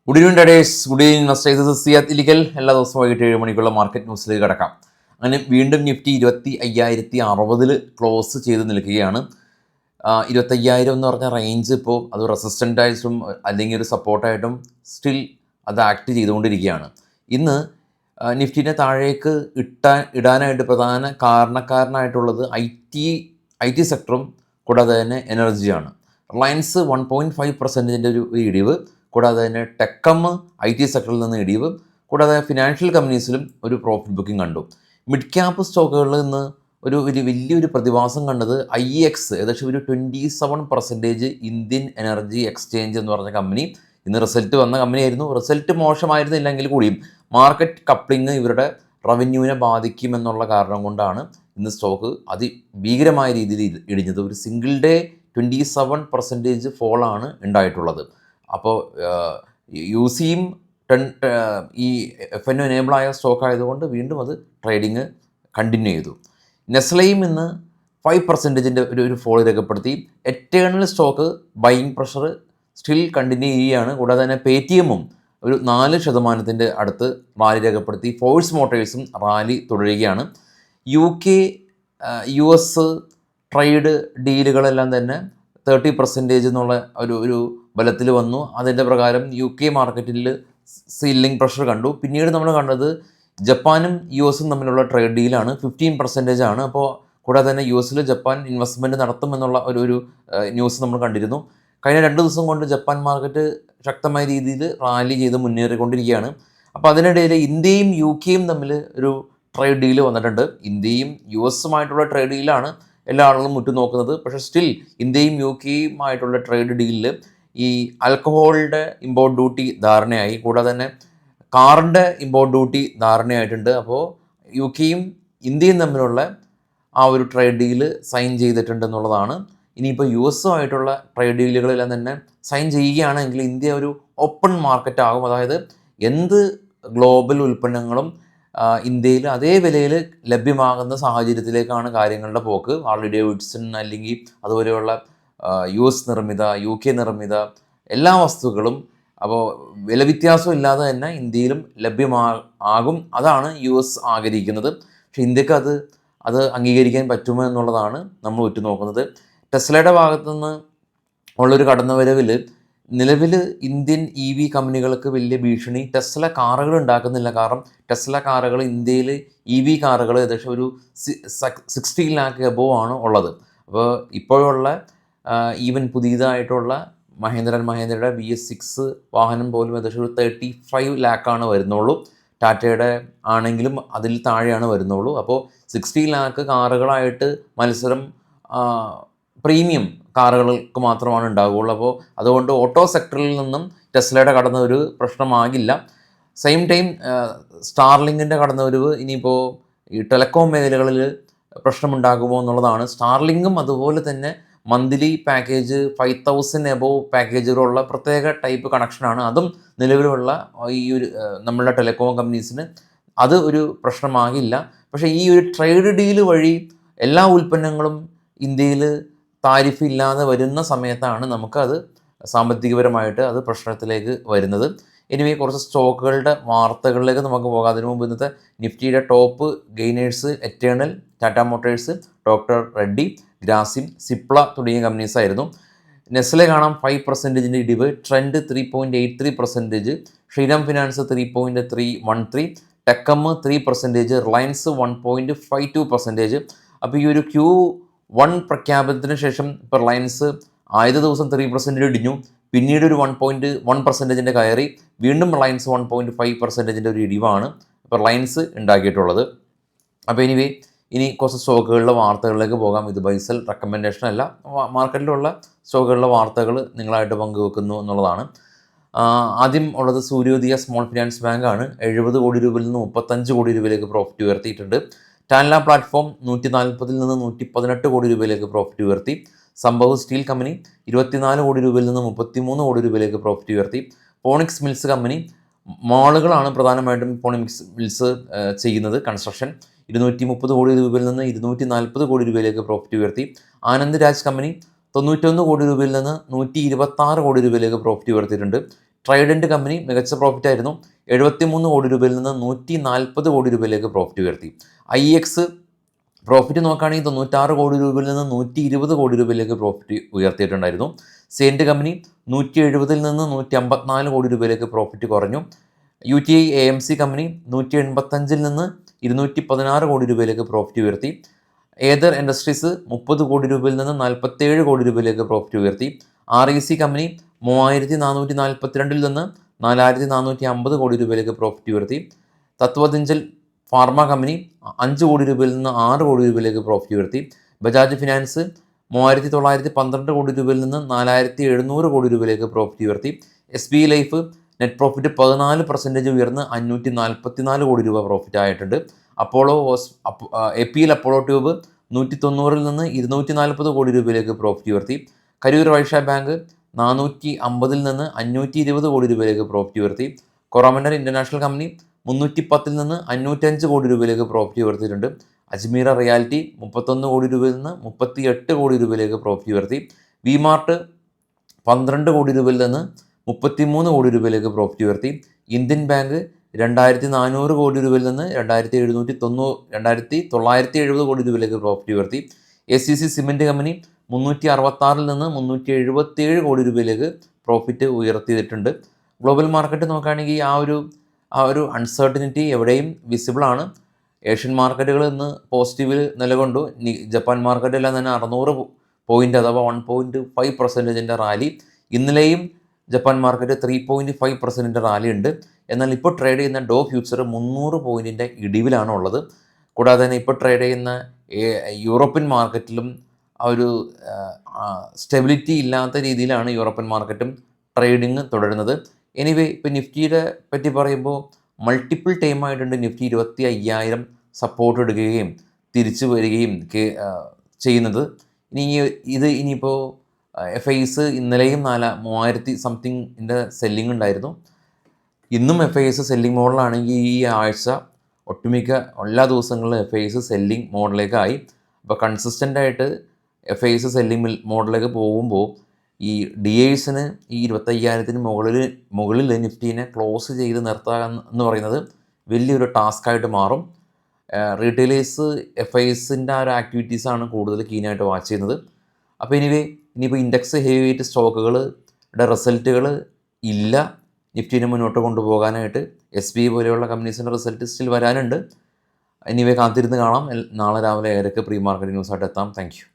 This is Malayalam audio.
Good evening days, good evening investors. Siyad Ilikkal. എല്ലാ ദിവസവും വൈകിട്ട് 7 മണിക്കുള്ള മാർക്കറ്റ് ന്യൂസിലേക്ക് കിടക്കാം. അങ്ങനെ വീണ്ടും നിഫ്റ്റി 25,060 ക്ലോസ് ചെയ്ത് നിൽക്കുകയാണ്. 25,000 എന്ന് പറഞ്ഞ റേഞ്ച് ഇപ്പോൾ അത് റെസിസ്റ്റൻ്റായിട്ടും അല്ലെങ്കിൽ ഒരു സപ്പോർട്ടായിട്ടും സ്റ്റിൽ അത് ആക്ട് ചെയ്തുകൊണ്ടിരിക്കുകയാണ്. ഇന്ന് നിഫ്റ്റിനെ താഴേക്ക് ഇടാനായിട്ട് പ്രധാന കാരണക്കാരനായിട്ടുള്ളത് ഐ ടി സെക്ടറും കൂടാതെ തന്നെ എനർജിയാണ്. റിലയൻസ് 1.5% ഒരു ഇടിവ്, കൂടാതെ തന്നെ ടെക്കം ഐ ടി സെക്ടറിൽ നിന്ന് ഇടിവ്, കൂടാതെ ഫിനാൻഷ്യൽ കമ്പനീസിലും ഒരു പ്രോഫിറ്റ് ബുക്കിംഗ് കണ്ടു. മിഡ് ക്യാപ്പ് സ്റ്റോക്കുകളിൽ നിന്ന് ഒരു വലിയൊരു പ്രതിഭാസം കണ്ടത് IEX, ഏകദേശം ഒരു 27% ഇന്ത്യൻ എനർജി എക്സ്ചേഞ്ച് എന്ന് പറഞ്ഞ കമ്പനി. ഇന്ന് റിസൾട്ട് വന്ന കമ്പനിയായിരുന്നു. റിസൾട്ട് മോശമായിരുന്നില്ലെങ്കിൽ കൂടിയും മാർക്കറ്റ് കപ്ലിങ് ഇവരുടെ റവന്യൂവിനെ ബാധിക്കുമെന്നുള്ള കാരണം കൊണ്ടാണ് ഇന്ന് സ്റ്റോക്ക് അതിഭീകരമായ രീതിയിൽ ഇടിഞ്ഞത്. ഒരു സിംഗിൾ ഡേ 27% ഫോളാണ് ഉണ്ടായിട്ടുള്ളത്. അപ്പോൾ യൂസിയും ഈ FNO എനേബിളായ സ്റ്റോക്ക് ആയതുകൊണ്ട് വീണ്ടും അത് ട്രേഡിങ് കണ്ടിന്യൂ ചെയ്തു. നെസ്ലയും ഇന്ന് 5% ഒരു ഫോൾ രേഖപ്പെടുത്തി. Eternal stock buying pressure still continue ചെയ്യുകയാണ്. കൂടാതെ തന്നെ പേടിഎമ്മും ഒരു 4% അടുത്ത് റാലി രേഖപ്പെടുത്തി. ഫോഴ്സ് മോട്ടേഴ്സും റാലി തുടരുകയാണ്. US ട്രേഡ് ഡീലുകളെല്ലാം തന്നെ 30% എന്നുള്ള ഒരു ബലത്തിൽ വന്നു. അതിൻ്റെ പ്രകാരം UK മാർക്കറ്റിൽ സീലിംഗ് പ്രഷർ കണ്ടു. പിന്നീട് നമ്മൾ കണ്ടത് ജപ്പാനും US തമ്മിലുള്ള ട്രേഡ് ഡീലാണ്. 15% ആണ്. അപ്പോൾ കൂടാതെ തന്നെ US ജപ്പാൻ ഇൻവെസ്റ്റ്മെൻറ്റ് നടത്തുമെന്നുള്ള ഒരു ന്യൂസ് നമ്മൾ കണ്ടിരുന്നു. കഴിഞ്ഞ 2 ദിവസം കൊണ്ട് ജപ്പാൻ മാർക്കറ്റ് ശക്തമായ രീതിയിൽ റാലി ചെയ്ത് മുന്നേറിക്കൊണ്ടിരിക്കുകയാണ്. അപ്പോൾ അതിനിടയിൽ ഇന്ത്യയും UK തമ്മിൽ ഒരു ട്രേഡ് ഡീല് വന്നിട്ടുണ്ട്. ഇന്ത്യയും US ട്രേഡ് ഡീലാണ് എല്ലാ ആളുകളും ഉറ്റുനോക്കുന്നത്. പക്ഷേ സ്റ്റിൽ ഇന്ത്യയും UK ട്രേഡ് ഡീലിൽ ഈ ആൽക്കഹോളിൻ്റെ ഇമ്പോർട്ട് ഡ്യൂട്ടി ധാരണയായി. കൂടാതെ തന്നെ കാറിൻ്റെ ഇമ്പോർട്ട് ഡ്യൂട്ടി ധാരണയായിട്ടുണ്ട്. അപ്പോൾ UK ഇന്ത്യയും തമ്മിലുള്ള ആ ഒരു ട്രേഡ് ഡീല് സൈൻ ചെയ്തിട്ടുണ്ടെന്നുള്ളതാണ്. ഇനിയിപ്പോൾ US ട്രേഡ് ഡീലുകളെല്ലാം തന്നെ സൈൻ ചെയ്യുകയാണെങ്കിൽ ഇന്ത്യ ഒരു ഓപ്പൺ മാർക്കറ്റ് ആകും. അതായത് എന്ത് ഗ്ലോബൽ ഉൽപ്പന്നങ്ങളും ഇന്ത്യയിൽ അതേ വിലയിൽ ലഭ്യമാകുന്ന സാഹചര്യത്തിലേക്കാണ് കാര്യങ്ങളുടെ പോക്ക്. ഹാർലി ഡേവിഡ്സൺ അല്ലെങ്കിൽ അതുപോലെയുള്ള US നിർമ്മിത, UK നിർമ്മിത എല്ലാ വസ്തുക്കളും അപ്പോൾ വില വ്യത്യാസം ഇല്ലാതെ തന്നെ ഇന്ത്യയിലും ലഭ്യമാകും. അതാണ് US ആഗ്രഹിക്കുന്നത്. പക്ഷേ ഇന്ത്യക്ക് അത് അംഗീകരിക്കാൻ പറ്റുമോ എന്നുള്ളതാണ് നമ്മൾ ഉറ്റുനോക്കുന്നത്. ടെസ്ലയുടെ ഭാഗത്തുനിന്ന് ഉള്ളൊരു കടന്നുവരവിൽ നിലവിൽ ഇന്ത്യൻ EV കമ്പനികൾക്ക് വലിയ ഭീഷണി ടെസ്ല കാറുകൾ ഉണ്ടാക്കുന്നില്ല. കാരണം ടെസ്ല കാറുകൾ ഇന്ത്യയിൽ EV കാറുകൾ ഏകദേശം ഒരു 60 lakh എബോവ് ആണ് ഉള്ളത്. അപ്പോൾ ഇപ്പോഴുള്ള ഈവൻ പുതിയതായിട്ടുള്ള മഹേന്ദ്രയുടെ BS6 വാഹനം പോലും ഏകദേശം ഒരു 35 lakh വരുന്നുള്ളൂ. ടാറ്റയുടെ ആണെങ്കിലും അതിൽ താഴെയാണ് വരുന്നുള്ളൂ. അപ്പോൾ 60 lakh കാറുകളായിട്ട് മത്സരം പ്രീമിയം കാറുകൾക്ക് മാത്രമാണ് ഉണ്ടാവുകയുള്ളൂ. അപ്പോൾ അതുകൊണ്ട് ഓട്ടോ സെക്ടറിൽ നിന്നും ടെസ്ലയുടെ കടന്നൊരു പ്രശ്നമാകില്ല. സെയിം ടൈം സ്റ്റാർലിങ്കിൻ്റെ കടന്നുവരവ് ഇനിയിപ്പോൾ ഈ ടെലികോം മേഖലകളിൽ പ്രശ്നമുണ്ടാകുമോ എന്നുള്ളതാണ്. സ്റ്റാർലിങ്കും അതുപോലെ തന്നെ മന്ത്ലി പാക്കേജ് 5,000 എബോവ് പാക്കേജുകളുള്ള പ്രത്യേക ടൈപ്പ് കണക്ഷനാണ്. അതും നിലവിലുള്ള ഈ ഒരു നമ്മളുടെ ടെലികോം കമ്പനീസിന് അത് ഒരു പ്രശ്നമാകില്ല. പക്ഷേ ഈ ഒരു ട്രേഡ് ഡീല് വഴി എല്ലാ ഉൽപ്പന്നങ്ങളും ഇന്ത്യയിൽ താരിഫ് ഇല്ലാതെ വരുന്ന സമയത്താണ് നമുക്കത് സാമ്പത്തികപരമായിട്ട് അത് പ്രശ്നത്തിലേക്ക് വരുന്നത്. ഇനി കുറച്ച് സ്റ്റോക്കുകളുടെ വാർത്തകളിലേക്ക് നമുക്ക് പോകാം. അതിനു മുമ്പ് ഇന്നത്തെ നിഫ്റ്റിയുടെ top gainers Eternal, Tata motors, doctor Reddy, Grasim, Cipla തുടങ്ങിയ കമ്പനീസ് ആയിരുന്നു. നെസ്ലെ കാണാം 5% ഇടിവ്, Trent 3.83%, Shriram finance 3.313, TechM 3%, Reliance 1.52%. അപ്പോൾ ഈ ഒരു Q1 പ്രഖ്യാപനത്തിന് ശേഷം ഇപ്പോൾ റിലയൻസ് ആദ്യ ദിവസം 3% ഇടിഞ്ഞു. പിന്നീട് ഒരു 1.1% കയറി. വീണ്ടും റിലയൻസ് 1.5% ഒരു ഇടിവാണ് ഇപ്പോൾ റിലയൻസ് ഉണ്ടാക്കിയിട്ടുള്ളത്. അപ്പോൾ ഇനി കുറച്ച് സ്റ്റോക്കുകളുടെ വാർത്തകളിലേക്ക് പോകാം. ഇത് ബൈസൽ റെക്കമെൻഡേഷൻ അല്ല, മാർക്കറ്റിലുള്ള സ്റ്റോക്കുകളുടെ വാർത്തകൾ നിങ്ങളായിട്ട് പങ്കുവെക്കുന്നു എന്നുള്ളതാണ്. ആദ്യം ഉള്ളത് സൂര്യോദയ സ്മോൾ ഫിനാൻസ് ബാങ്കാണ്. 70 കോടി രൂപയിൽ നിന്ന് 35 കോടി രൂപയിലേക്ക് പ്രോഫിറ്റ് ഉയർത്തിയിട്ടുണ്ട്. ടാൻല പ്ലാറ്റ്ഫോം 140 നിന്ന് 118 കോടി രൂപയിലേക്ക് പ്രോഫിറ്റ് ഉയർത്തി. സംഭവ് സ്റ്റീൽ കമ്പനി 24 കോടി രൂപയിൽ നിന്ന് 33 കോടി രൂപയിലേക്ക് പ്രോഫിറ്റ് ഉയർത്തി. ഫോണിക്സ് മിൽസ് കമ്പനി, മാളുകളാണ് പ്രധാനമായിട്ടും ഫോണിക്സ് മിൽസ് ചെയ്യുന്നത്, കൺസ്ട്രക്ഷൻ, 230 കോടി രൂപയിൽ നിന്ന് 240 കോടി രൂപയിലേക്ക് പ്രോഫിറ്റ് ഉയർത്തി. ആനന്ദ് രാജ് കമ്പനി 91 കോടി രൂപയിൽ നിന്ന് 126 കോടി രൂപയിലേക്ക് പ്രോഫിറ്റ് ഉയർത്തിയിട്ടുണ്ട്. ട്രൈഡൻറ്റ് കമ്പനി മികച്ച പ്രോഫിറ്റ് ആയിരുന്നു. 73 കോടി രൂപയിൽ നിന്ന് 140 കോടി രൂപയിലേക്ക് പ്രോഫിറ്റ് ഉയർത്തി. IEX പ്രോഫിറ്റ് നോക്കുകയാണെങ്കിൽ 96 കോടി രൂപയിൽ നിന്ന് 120 കോടി രൂപയിലേക്ക് പ്രോഫിറ്റ് ഉയർത്തിയിട്ടുണ്ടായിരുന്നു. സെയിൻറ്റ് കമ്പനി 170 നിന്ന് 154 കോടി രൂപയിലേക്ക് പ്രോഫിറ്റ് കുറഞ്ഞു. UTI AMC കമ്പനി 185 നിന്ന് 216 കോടി രൂപയിലേക്ക് പ്രോഫിറ്റ് ഉയർത്തി. ഏതർ ഇൻഡസ്ട്രീസ് 30 കോടി രൂപയിൽ നിന്ന് 47 കോടി രൂപയിലേക്ക് പ്രോഫിറ്റ് ഉയർത്തി. REC കമ്പനി 3442 നിന്ന് 4450 കോടി രൂപയിലേക്ക് പ്രോഫിറ്റ് ഉയർത്തി. തത്വദിഞ്ചൽ ഫാർമ കമ്പനി 5 കോടി രൂപയിൽ നിന്ന് 6 കോടി രൂപയിലേക്ക് പ്രോഫിറ്റ് ഉയർത്തി. ബജാജ് ഫിനാൻസ് 3912 കോടി രൂപയിൽ നിന്ന് 4700 കോടി രൂപയിലേക്ക് പ്രോഫിറ്റ് ഉയർത്തി. SBI ലൈഫ് നെറ്റ് പ്രോഫിറ്റ് 14% ഉയർന്ന് 544 കോടി രൂപ പ്രോഫിറ്റ് ആയിട്ടുണ്ട്. APL അപ്പോളോ ട്യൂബ് 190 നിന്ന് 240 കോടി രൂപയിലേക്ക് പ്രോഫിറ്റ് ഉയർത്തി. കരൂർ വൈശ്യ ബാങ്ക് 450 നിന്ന് 520 കോടി രൂപയിലേക്ക് പ്രോഫിറ്റ് ഉയർത്തി. കൊറോമൻഡൽ ഇൻ്റർനാഷണൽ കമ്പനി 310 നിന്ന് 505 കോടി രൂപയിലേക്ക് പ്രോഫിറ്റ് ഉയർത്തിയിട്ടുണ്ട്. അജ്മീറ റിയാലിറ്റി 31 കോടി രൂപയിൽ നിന്ന് 38 കോടി രൂപയിലേക്ക് പ്രോഫിറ്റ് ഉയർത്തി. വിമാർട്ട് 12 കോടി രൂപയിൽ നിന്ന് 33 കോടി രൂപയിലേക്ക് പ്രോഫിറ്റ് ഉയർത്തി. ഇന്ത്യൻ ബാങ്ക് 2400 കോടി രൂപയിൽ നിന്ന് 2970 കോടി രൂപയിലേക്ക് പ്രോഫിറ്റ് ഉയർത്തി. ACC സിമെൻറ്റ് കമ്പനി 366 നിന്ന് 377 കോടി രൂപയിലേക്ക് പ്രോഫിറ്റ് ഉയർത്തിയിട്ടുണ്ട്. ഗ്ലോബൽ മാർക്കറ്റ് നോക്കുകയാണെങ്കിൽ ആ ഒരു അൺസർട്ടനിറ്റി എവിടെയും വിസിബിളാണ്. ഏഷ്യൻ മാർക്കറ്റുകൾ ഇന്ന് പോസിറ്റീവിൽ നിലകൊണ്ടു. ജപ്പാൻ മാർക്കറ്റെല്ലാം തന്നെ 600 പോയിൻ്റ് അഥവാ 1.5% റാലി. ഇന്നലെയും ജപ്പാൻ മാർക്കറ്റ് 3.5% റാലി ഉണ്ട്. എന്നാൽ ഇപ്പോൾ ട്രേഡ് ചെയ്യുന്ന ഡോ ഫ്യൂച്ചർ 300 പോയിൻറ്റിൻ്റെ ഇടിവിലാണ് ഉള്ളത്. കൂടാതെ തന്നെ ഇപ്പോൾ ട്രേഡ് ചെയ്യുന്ന യൂറോപ്യൻ മാർക്കറ്റിലും ഒരു സ്റ്റെബിലിറ്റി ഇല്ലാത്ത രീതിയിലാണ് യൂറോപ്യൻ മാർക്കറ്റും ട്രേഡിങ് തുടരുന്നത്. എനിവേ ഇപ്പോൾ നിഫ്റ്റിയുടെ പറ്റി പറയുമ്പോൾ മൾട്ടിപ്പിൾ ടൈമായിട്ടുണ്ട് നിഫ്റ്റി 25,000 സപ്പോർട്ട് എടുക്കുകയും തിരിച്ചു വരികയും ചെയ്യുന്നത്. ഇനിയിപ്പോൾ FIs ഇന്നലെയും 3000 സംതിങ്ങിൻ്റെ സെല്ലിംഗ് ഉണ്ടായിരുന്നു. ഇന്നും FIs സെല്ലിംഗ് മോഡലാണെങ്കിൽ ഈ ആഴ്ച ഒട്ടുമിക്ക എല്ലാ ദിവസങ്ങളിലും FIs സെല്ലിംഗ് മോഡലേക്കായി. അപ്പോൾ കൺസിസ്റ്റൻ്റായിട്ട് FIs സെല്ലിംഗ് മോഡലിലേക്ക് പോകുമ്പോൾ ഈ DIsന് ഈ 25,000-ന് മുകളിൽ നിഫ്റ്റീനെ ക്ലോസ് ചെയ്ത് നിർത്തുക എന്ന് പറയുന്നത് വലിയൊരു ടാസ്ക്കായിട്ട് മാറും. റീറ്റെയിലേഴ്സ് FIsൻ്റെ ആ ഒരു ആക്ടിവിറ്റീസാണ് കൂടുതൽ കീനായിട്ട് വാച്ച് ചെയ്യുന്നത്. അപ്പോൾ ഇനിയിപ്പോൾ ഇൻഡെക്സ് ഹെവി വെയിറ്റ് സ്റ്റോക്കുകളുടെ റിസൾട്ടുകൾ ഇല്ല നിഫ്റ്റീനെ മുന്നോട്ട് കൊണ്ടുപോകാനായിട്ട്. SBI പോലെയുള്ള കമ്പനീസിൻ്റെ റിസൾട്ട് സ്റ്റിൽ വരാനുണ്ട്. കാത്തിരുന്ന് കാണാം. നാളെ രാവിലെ 7:00 പ്രീ മാർക്കറ്റ് ന്യൂസായിട്ട് എത്താം. Thank you.